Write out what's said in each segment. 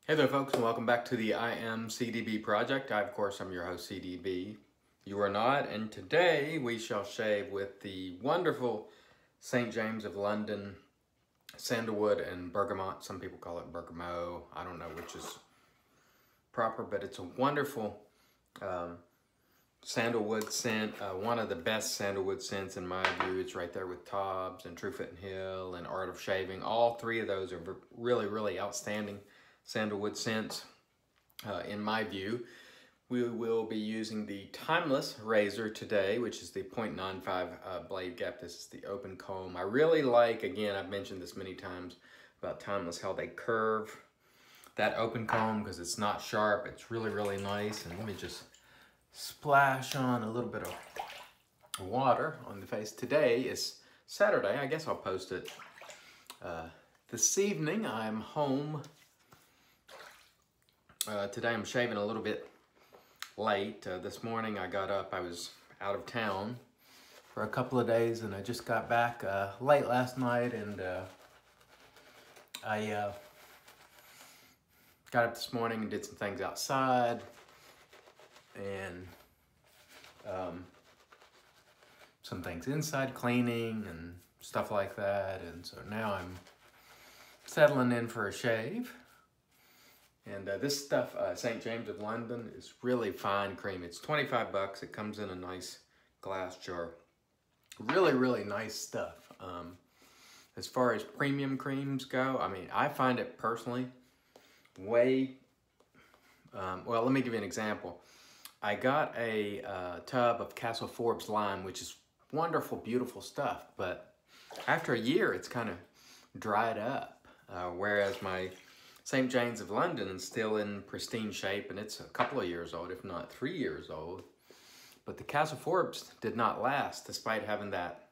Hey there folks, and welcome back to the I Am CDB project. Of course, I'm your host CDB. You are not, and today we shall shave with the wonderful St. James of London Sandalwood and Bergamot. Some people call it Bergamot. I don't know which is proper, but it's a wonderful sandalwood scent. One of the best sandalwood scents in my view. It's right there with TOBS and True Fit and Hill and Art of Shaving. All three of those are really outstanding sandalwood scents in my view. We will be using the Timeless razor today, which is the 0.95 blade gap. This is the open comb. I really like, again, I've mentioned this many times about Timeless, how they curve that open comb because it's not sharp. It's really nice. And let me just splash on a little bit of water on the face. Today is Saturday. I guess I'll post it this evening. I'm home. Today I'm shaving a little bit late. This morning I got up, I was out of town for a couple of days and I just got back late last night, and I got up this morning and did some things outside and some things inside, cleaning and stuff like that, and so now I'm settling in for a shave. And this stuff, St. James of London, is really fine cream. It's 25 bucks. It comes in a nice glass jar. Really nice stuff. As far as premium creams go, I mean, I find it personally way, well, let me give you an example. I got a tub of Castle Forbes Lime, which is wonderful, beautiful stuff. But after a year, it's kind of dried up. Whereas my St. James of London is still in pristine shape, and it's a couple of years old, if not 3 years old. But the Castle Forbes did not last, despite having that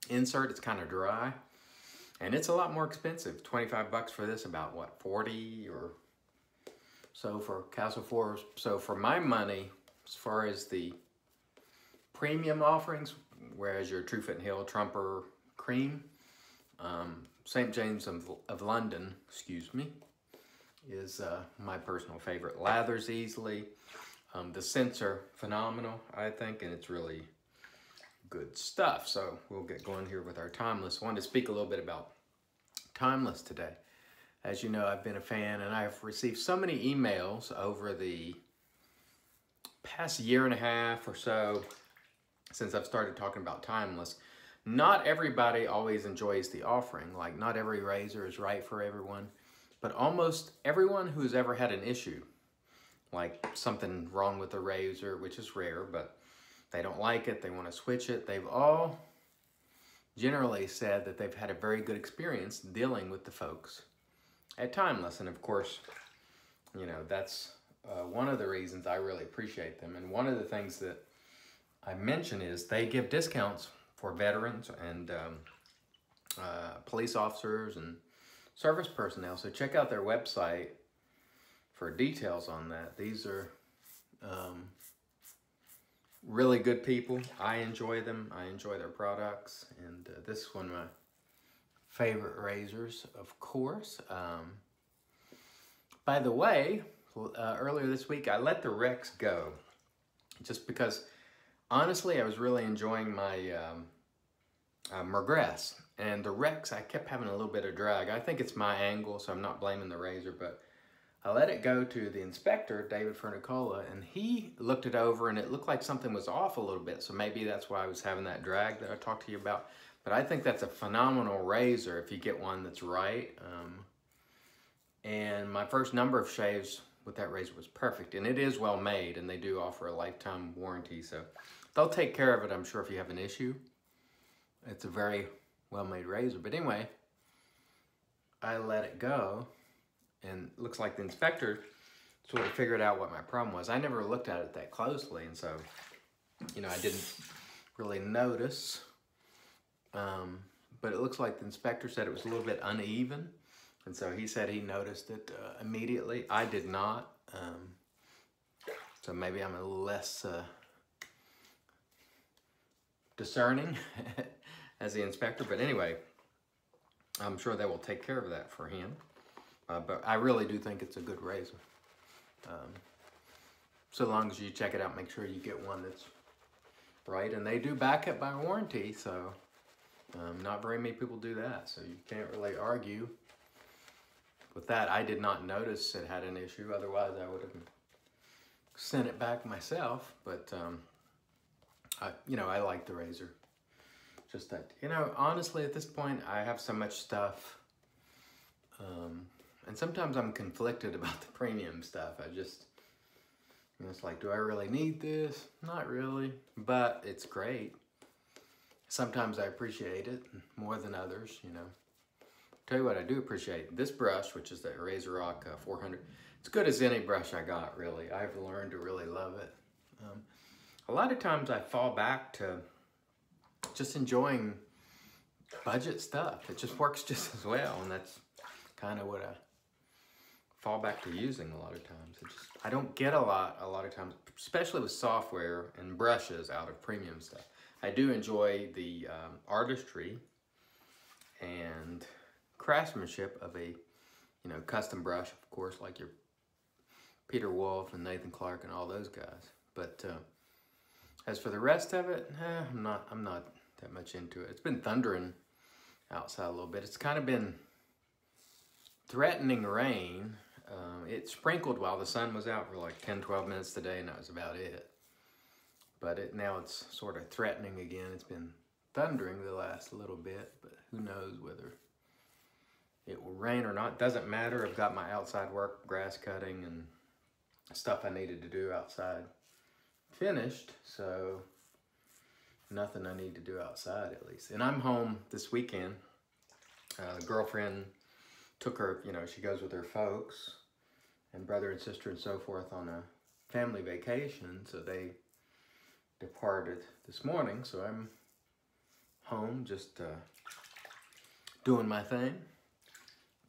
insert. It's kind of dry, and it's a lot more expensive. 25 bucks for this, about what, 40 or so for Castle Forbes. So for my money, as far as the premium offerings, whereas your True Fit and Hill Trumper Cream, St. James of London, excuse me, is my personal favorite. Lathers easily. The scents are phenomenal, I think, and it's really good stuff. So we'll get going here with our Timeless. I wanted to speak a little bit about Timeless today. As you know, I've been a fan, and I've received so many emails over the past year and a half or so since I've started talking about Timeless. Not everybody always enjoys the offering. Like, not every razor is right for everyone. But almost everyone who's ever had an issue, like something wrong with the razor, which is rare, but they don't like it, they want to switch it, they've all generally said that they've had a very good experience dealing with the folks at Timeless. And of course, you know, that's one of the reasons I really appreciate them. And one of the things that I mention is they give discounts for veterans and police officers and service personnel. So check out their website for details on that. These are really good people. I enjoy them. I enjoy their products. And this is one of my favorite razors, of course. By the way, earlier this week, I let the Rex go. Just because, honestly, I was really enjoying my Mergress. And the Rex, I kept having a little bit of drag. I think it's my angle, so I'm not blaming the razor, but I let it go to the inspector, David Fernicola, and he looked it over, and it looked like something was off a little bit, so maybe that's why I was having that drag that I talked to you about. But I think that's a phenomenal razor if you get one that's right. And my first number of shaves with that razor was perfect, and it is well made, and they do offer a lifetime warranty, so they'll take care of it, I'm sure, if you have an issue. It's a very well-made razor. But anyway, I let it go, and it looks like the inspector sort of figured out what my problem was. I never looked at it that closely, and so, you know, I didn't really notice. But it looks like the inspector said it was a little bit uneven, and so he said he noticed it immediately. I did not. So maybe I'm a little less discerning as the inspector, but anyway, I'm sure they will take care of that for him. but I really do think it's a good razor. So long as you check it out, make sure you get one that's right. And they do back it by warranty, so not very many people do that. So you can't really argue with that. I did not notice it had an issue. Otherwise, I would have sent it back myself. But, you know, I like the razor. Just that, you know, honestly, at this point, I have so much stuff. And sometimes I'm conflicted about the premium stuff. I just, you know, it's like, do I really need this? Not really, but it's great. Sometimes I appreciate it more than others, you know. Tell you what I do appreciate. This brush, which is the RazoRock 400, it's good as any brush I got, really. I've learned to really love it. A lot of times I fall back to just enjoying budget stuff. It just works just as well, and that's kind of what I fall back to using a lot of times. I don't get a lot of times, especially with software and brushes out of premium stuff. I do enjoy the artistry and craftsmanship of a, you know, custom brush, of course, like your Peter Wolf and Nathan Clark and all those guys. But as for the rest of it, I'm not that much into it. It's been thundering outside a little bit. It's kind of been threatening rain. It sprinkled while the sun was out for like 10-12 minutes today, and that was about it. But now it's sort of threatening again. It's been thundering the last little bit, but who knows whether it will rain or not. Doesn't matter. I've got my outside work, grass cutting and stuff I needed to do outside finished, so nothing I need to do outside at least. And I'm home this weekend. The girlfriend took her, you know, she goes with her folks and brother and sister and so forth on a family vacation, so they departed this morning. So I'm home just doing my thing,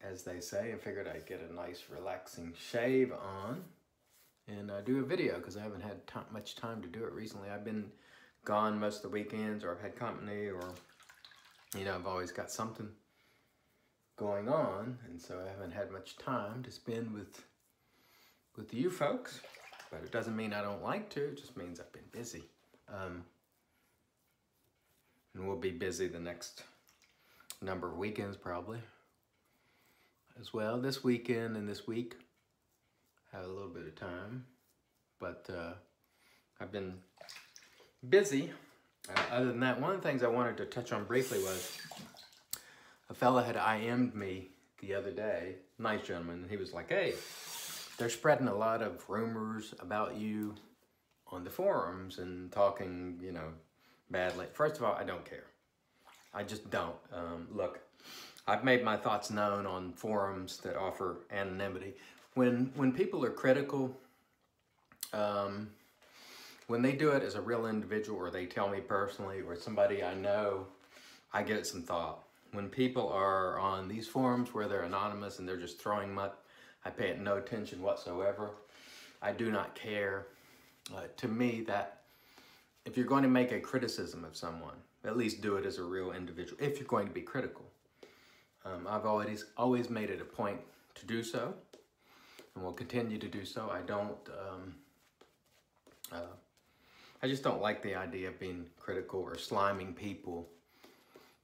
as they say. I figured I'd get a nice relaxing shave on and do a video, because I haven't had much time to do it recently. I've been gone most of the weekends, or I've had company, or, you know, I've always got something going on, and so I haven't had much time to spend with you folks. But it doesn't mean I don't like to. It just means I've been busy. And we'll be busy the next number of weekends probably as well. This weekend and this week I have a little bit of time, but I've been busy. Other than that, one of the things I wanted to touch on briefly was a fella had IM'd me the other day, nice gentleman, and he was like, hey, they're spreading a lot of rumors about you on the forums and talking, you know, badly. First of all, I don't care. I just don't. Look, I've made my thoughts known on forums that offer anonymity. When people are critical, when they do it as a real individual, or they tell me personally, or somebody I know, I give it some thought. When people are on these forums where they're anonymous and they're just throwing mud, I pay it no attention whatsoever. I do not care. To me, that if you're going to make a criticism of someone, at least do it as a real individual, if you're going to be critical. I've always made it a point to do so, and will continue to do so. I just don't like the idea of being critical or sliming people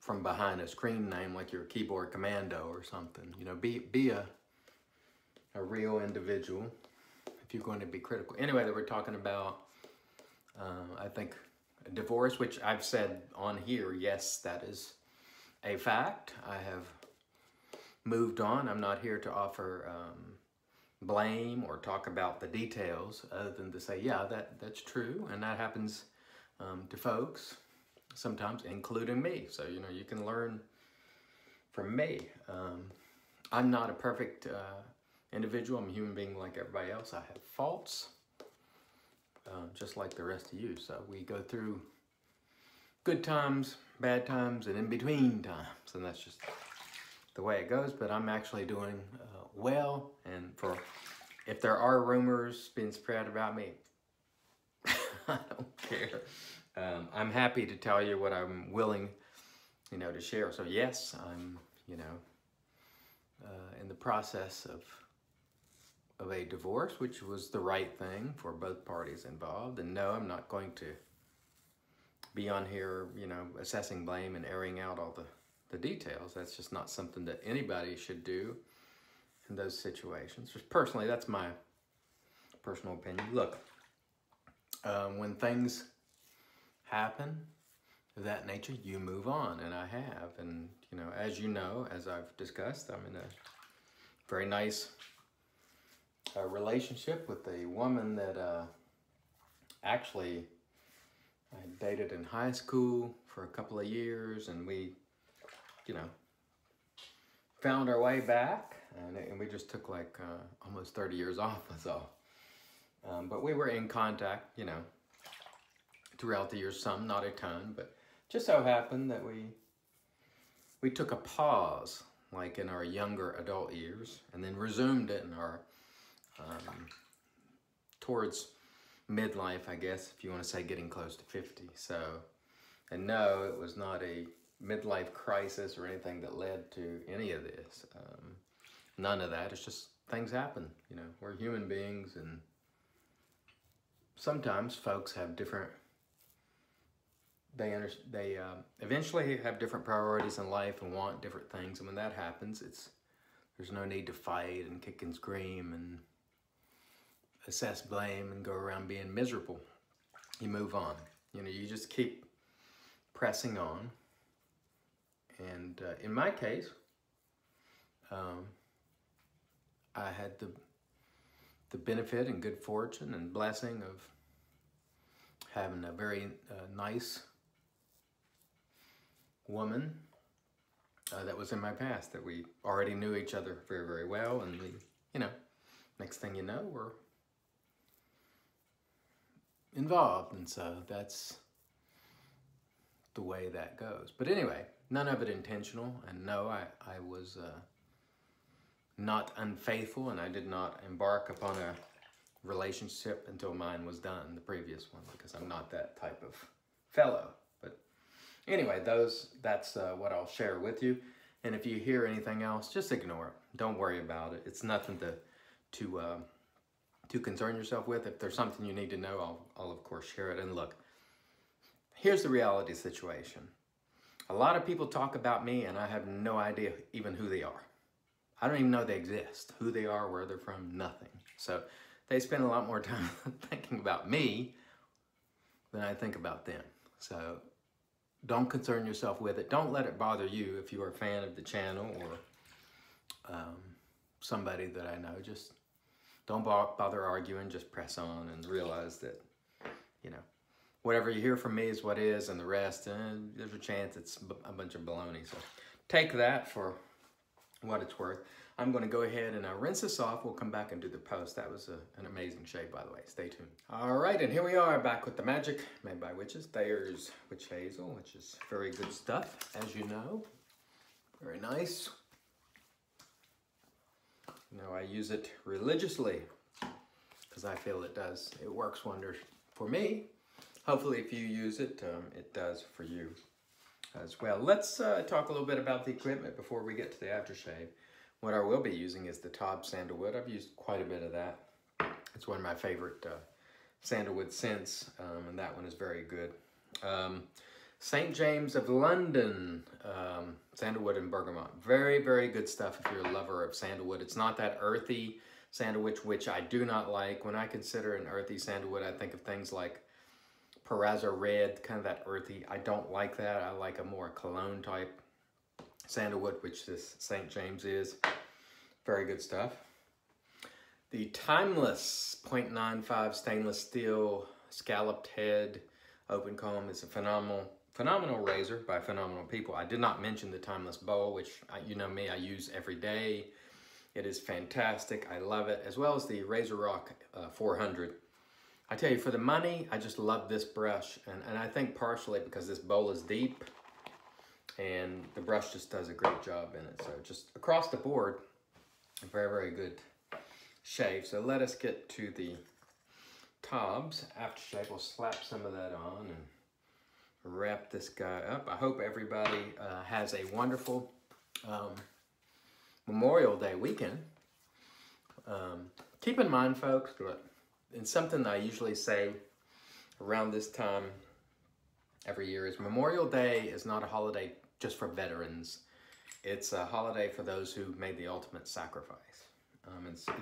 from behind a screen name like you're a keyboard commando or something. You know, be a real individual if you're going to be critical. Anyway, that we're talking about, I think, a divorce, which I've said on here, yes, that is a fact. I have moved on. I'm not here to offer blame or talk about the details, other than to say, yeah, that's true, and that happens to folks sometimes, including me. So, you know, you can learn from me. I'm not a perfect individual. I'm a human being like everybody else. I have faults, just like the rest of you. So we go through good times, bad times, and in between times, and that's just the way it goes. But I'm actually doing well, and if there are rumors being spread about me, I don't care. I'm happy to tell you what I'm willing, you know, to share. So yes, I'm, you know, in the process of a divorce, which was the right thing for both parties involved. And no, I'm not going to be on here, you know, assessing blame and airing out all the details. That's just not something that anybody should do in those situations. Just personally, that's my personal opinion. Look, when things happen of that nature, you move on, and I have. And, you know, as I've discussed, I'm in a very nice relationship with a woman that actually I dated in high school for a couple of years, and we, you know, found our way back, and we just took like almost 30 years off, that's all. But we were in contact, you know, throughout the years, some, not a ton, but just so happened that we took a pause, like in our younger adult years, and then resumed it in our towards midlife, I guess, if you want to say getting close to 50. So, and no, it was not a midlife crisis or anything that led to any of this. None of that. It's just things happen. You know, we're human beings, and sometimes folks have different. They eventually have different priorities in life and want different things, and when that happens, there's no need to fight and kick and scream and assess blame and go around being miserable. You move on. You know, you just keep pressing on. And in my case, I had the benefit and good fortune and blessing of having a very nice woman that was in my past, that we already knew each other very, very well. And we, you know, next thing you know, we're involved. And so that's the way that goes. But anyway, none of it intentional. And no, I was not unfaithful, and I did not embark upon a relationship until mine was done, the previous one, because I'm not that type of fellow. But anyway, that's what I'll share with you. And if you hear anything else, just ignore it. Don't worry about it. It's nothing to concern yourself with. If there's something you need to know, I'll of course share it. And look, here's the reality situation. A lot of people talk about me, and I have no idea even who they are. I don't even know they exist. Who they are, where they're from, nothing. So they spend a lot more time thinking about me than I think about them. So don't concern yourself with it. Don't let it bother you if you're a fan of the channel or somebody that I know. Just don't bother arguing. Just press on and realize that, you know, whatever you hear from me is what is, and the rest, there's a chance it's a bunch of baloney. So take that for what it's worth. I'm going to go ahead and rinse this off. We'll come back and do the post. That was an amazing shave, by the way. Stay tuned. All right, and here we are back with the magic made by witches. There's witch hazel, which is very good stuff, as you know. Very nice. You know, I use it religiously because I feel it works wonders for me. Hopefully, if you use it, it does for you as well. Let's talk a little bit about the equipment before we get to the aftershave. What I will be using is the TOBS Sandalwood. I've used quite a bit of that. It's one of my favorite sandalwood scents, and that one is very good. St. James of London, sandalwood and bergamot. Very, very good stuff if you're a lover of sandalwood. It's not that earthy sandalwood, which I do not like. When I consider an earthy sandalwood, I think of things like Parazzo Red, kind of that earthy. I don't like that. I like a more cologne type sandalwood, which this St. James is. Very good stuff. The Timeless 0.95 stainless steel scalloped head open comb is a phenomenal razor by phenomenal people. I did not mention the Timeless bowl, which you know me, I use every day. It is fantastic. I love it, as well as the Razor Rock 400. I tell you, for the money, I just love this brush, and I think partially because this bowl is deep, and the brush just does a great job in it. So just across the board, a very, very good shave. So let us get to the TOBS aftershave. We'll slap some of that on and wrap this guy up. I hope everybody has a wonderful Memorial Day weekend. Keep in mind, folks, and something I usually say around this time every year is Memorial Day is not a holiday just for veterans. It's a holiday for those who made the ultimate sacrifice.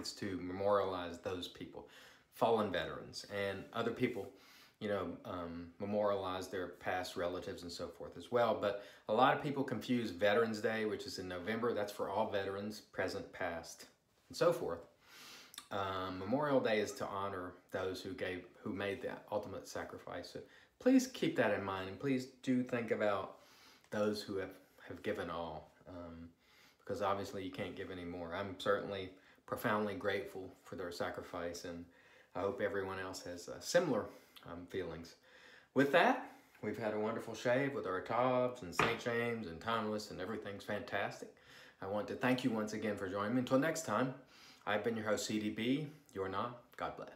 It's to memorialize those people, fallen veterans, and other people, you know, memorialize their past relatives and so forth as well. But a lot of people confuse Veterans Day, which is in November. That's for all veterans, present, past, and so forth. Memorial Day is to honor those who made the ultimate sacrifice. So please keep that in mind, and please do think about those who have given all, because obviously you can't give any more. I'm certainly profoundly grateful for their sacrifice, and I hope everyone else has similar feelings. With that, we've had a wonderful shave with our TOBS and St. James and Timeless, and everything's fantastic. I want to thank you once again for joining me. Until next time, I've been your host, CDB. You're not. God bless.